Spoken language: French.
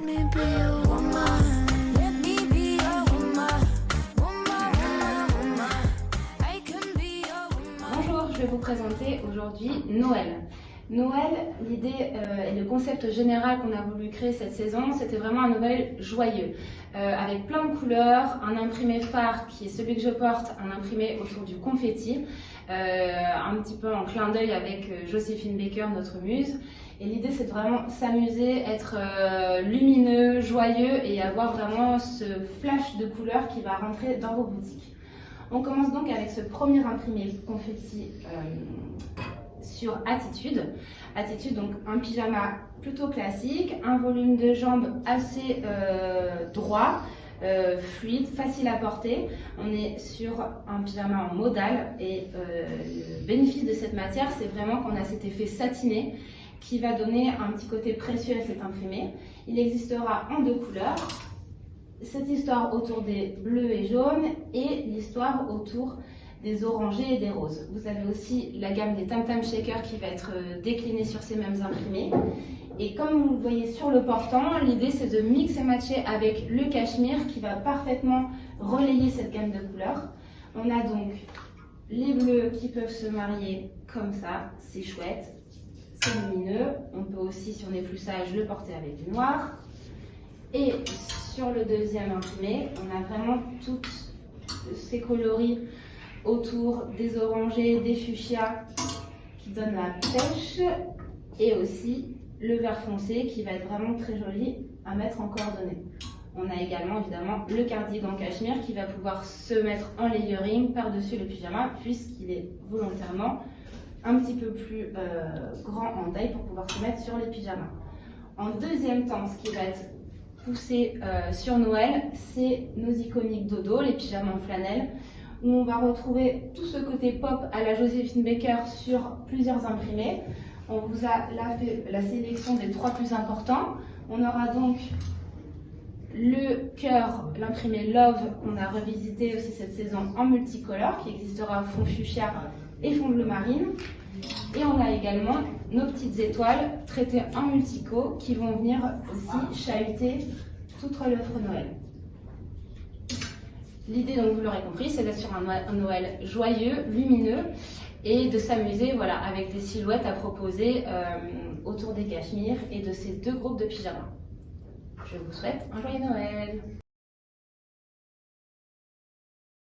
me be your woman. Let me be your woman. Woman. I can be your woman. Bonjour, je vais vous présenter aujourd'hui Noël. Noël, l'idée et le concept général qu'on a voulu créer cette saison, c'était vraiment un Noël joyeux, avec plein de couleurs, un imprimé phare qui est celui que je porte, un imprimé autour du confetti, un petit peu en clin d'œil avec Joséphine Baker, notre muse. Et l'idée, c'est de vraiment s'amuser, être lumineux, joyeux et avoir vraiment ce flash de couleurs qui va rentrer dans vos boutiques. On commence donc avec ce premier imprimé confetti sur Attitude. Attitude, donc un pyjama plutôt classique, un volume de jambes assez droit, fluide, facile à porter. On est sur un pyjama en modal et le bénéfice de cette matière, c'est vraiment qu'on a cet effet satiné qui va donner un petit côté précieux à cet imprimé. Il existera en deux couleurs. Cette histoire autour des bleus et jaunes et l'histoire autour des orangés et des roses. Vous avez aussi la gamme des Tam Tam Shaker qui va être déclinée sur ces mêmes imprimés. Et comme vous le voyez sur le portant, l'idée c'est de mix et matcher avec le cachemire qui va parfaitement relayer cette gamme de couleurs. On a donc les bleus qui peuvent se marier comme ça, c'est chouette, c'est lumineux. On peut aussi, si on est plus sage, le porter avec du noir. Et sur le deuxième imprimé, on a vraiment toutes ces coloris autour des orangés, des fuchsias qui donnent la pêche et aussi le vert foncé qui va être vraiment très joli à mettre en coordonnée. On a également évidemment le cardigan cachemire qui va pouvoir se mettre en layering par-dessus le pyjama puisqu'il est volontairement un petit peu plus grand en taille pour pouvoir se mettre sur les pyjamas. En deuxième temps, ce qui va être poussé sur Noël, c'est nos iconiques dodo, les pyjamas en flanelle, où on va retrouver tout ce côté pop à la Joséphine Baker sur plusieurs imprimés. On vous a là fait la sélection des trois plus importants. On aura donc le cœur, l'imprimé Love, qu'on a revisité aussi cette saison en multicolore, qui existera fond fuchsia et fond bleu marine. Et on a également nos petites étoiles traitées en multico qui vont venir aussi chahuter toute l'œuvre Noël. L'idée, donc vous l'aurez compris, c'est d'être sur un Noël joyeux, lumineux et de s'amuser voilà, avec des silhouettes à proposer autour des cachemires et de ces deux groupes de pyjamas. Je vous souhaite un joyeux Noël!